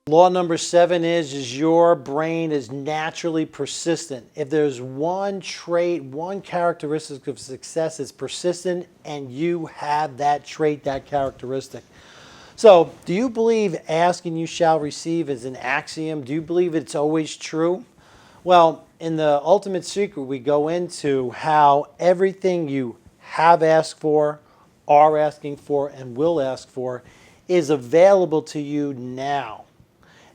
Law number 7 is your brain is naturally persistent. If there's one trait, one characteristic of success, it's persistent, and you have that trait, that characteristic. So, do you believe ask and you shall receive is an axiom? Do you believe it's always true? Well, in the Ultimate Secret, we go into how everything you have asked for, are asking for, and will ask for is available to you now.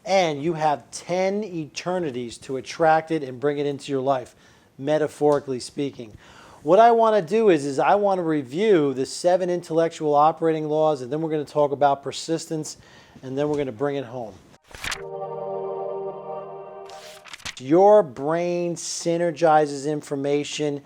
And you have 10 eternities to attract it and bring it into your life, metaphorically speaking. What I want to do is I want to review the 7 intellectual operating laws, and then we're going to talk about persistence, and then we're going to bring it home. Your brain synergizes information.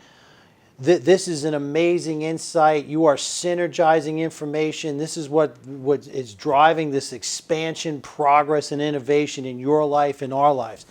This is an amazing insight. You are synergizing information. This is what is driving this expansion, progress, and innovation in your life and our lives.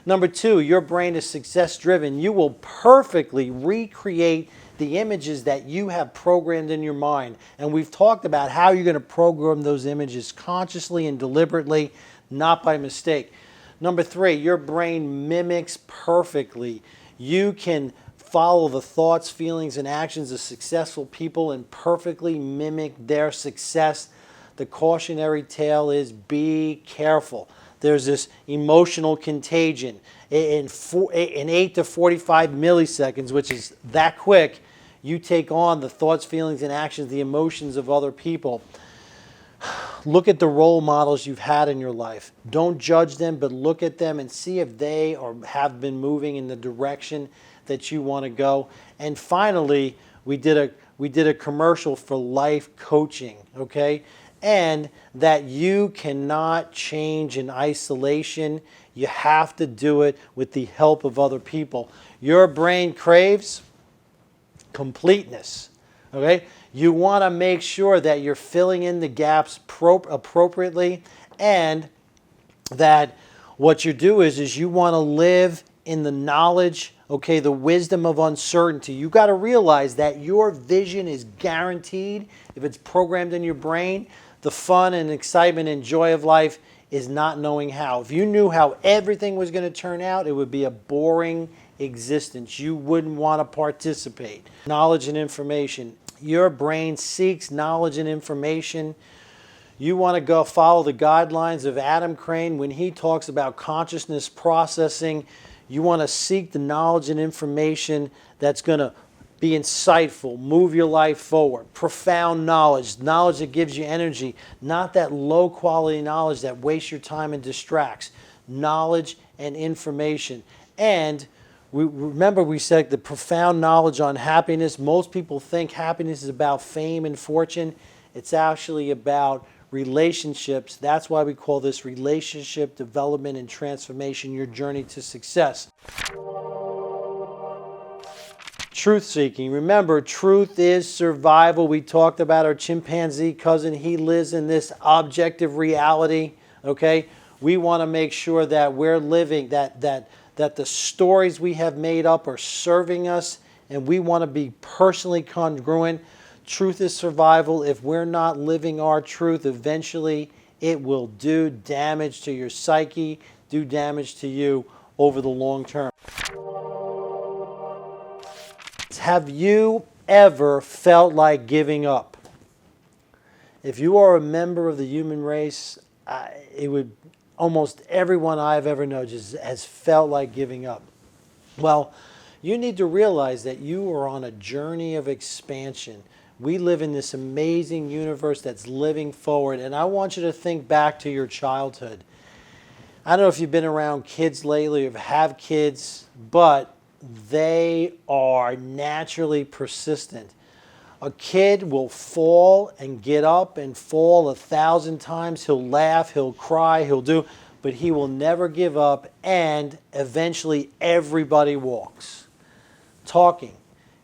Number 2, your brain is success-driven. You will perfectly recreate the images that you have programmed in your mind. And we've talked about how you're going to program those images consciously and deliberately, not by mistake. Number 3, your brain mimics perfectly. You can follow the thoughts, feelings, and actions of successful people and perfectly mimic their success. The cautionary tale is be careful. There's this emotional contagion. In 8 to 45 milliseconds, which is that quick, you take on the thoughts, feelings, and actions, the emotions of other people. Look at the role models you've had in your life. Don't judge them, but look at them and see if they have been moving in the direction that you want to go. And finally, we did a commercial for life coaching, okay? And that you cannot change in isolation. You have to do it with the help of other people. Your brain craves completeness, okay? You want to make sure that you're filling in the gaps appropriately, and that what you do is you want to live in the knowledge, okay, the wisdom of uncertainty. You got to realize that your vision is guaranteed if it's programmed in your brain. The fun and excitement and joy of life is not knowing how. If you knew how everything was going to turn out, it would be a boring existence. You wouldn't want to participate. Knowledge and information. Your brain seeks knowledge and information. You want to go follow the guidelines of Adam Crane when he talks about consciousness processing. You want to seek the knowledge and information that's going to be insightful, move your life forward. Profound knowledge, knowledge that gives you energy, not that low quality knowledge that wastes your time and distracts. Knowledge and information. And we said the profound knowledge on happiness. Most people think happiness is about fame and fortune. It's actually about relationships. That's why we call this relationship development and transformation, your journey to success. Truth seeking. Remember, truth is survival. We talked about our chimpanzee cousin. He lives in this objective reality, okay? We want to make sure that we're living, that the stories we have made up are serving us, and we want to be personally congruent. Truth is survival. If we're not living our truth, eventually it will do damage to your psyche, do damage to you over the long term. Have you ever felt like giving up? If you are a member of the human race, almost everyone I've ever known just has felt like giving up. Well, you need to realize that you are on a journey of expansion. We live in this amazing universe that's living forward, and I want you to think back to your childhood. I don't know if you've been around kids lately or have kids, but they are naturally persistent. A kid will fall and get up and fall 1,000 times. He'll laugh, he'll cry, but he will never give up, and eventually everybody walks. Talking.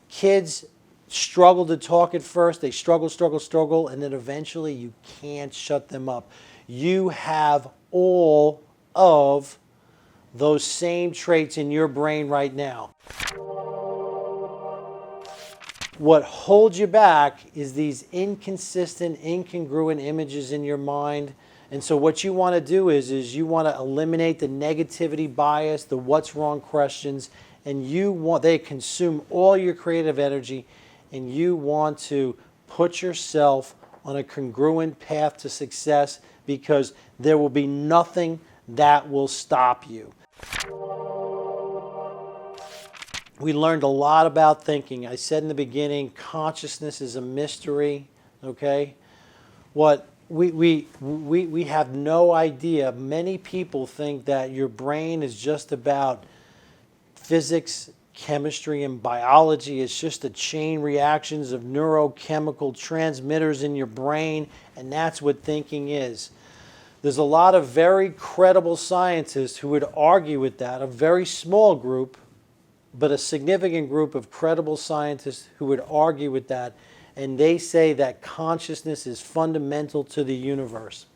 Kids struggle to talk at first. They struggle, and then eventually you can't shut them up. You have all of those same traits in your brain right now. What holds you back is these inconsistent, incongruent images in your mind. And so what you want to do is you want to eliminate the negativity bias, the what's wrong questions, and they consume all your creative energy, and you want to put yourself on a congruent path to success, because there will be nothing that will stop you. We learned a lot about thinking. I said in the beginning, consciousness is a mystery, okay? What we have no idea. Many people think that your brain is just about physics, chemistry, and biology. It's just the chain reactions of neurochemical transmitters in your brain, and that's what thinking is. There's a lot of very credible scientists who would argue with that, a very small group, but a significant group of credible scientists who would argue with that, and they say that consciousness is fundamental to the universe.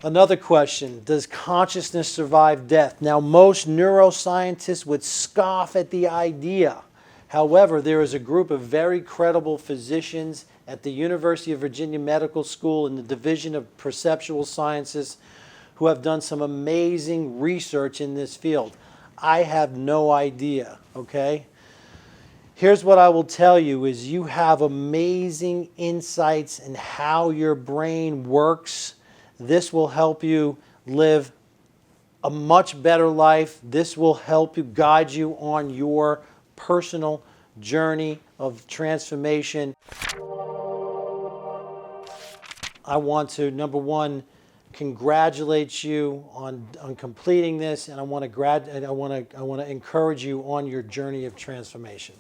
Another question, does consciousness survive death? Now, most neuroscientists would scoff at the idea. However, there is a group of very credible physicians at the University of Virginia Medical School in the Division of Perceptual Sciences who have done some amazing research in this field. I have no idea, okay? Here's what I will tell you is you have amazing insights in how your brain works. This will help you live a much better life. This will help you, guide you on your personal journey of transformation. I want to, number one, congratulate you on completing this, and I want to encourage you on your journey of transformation.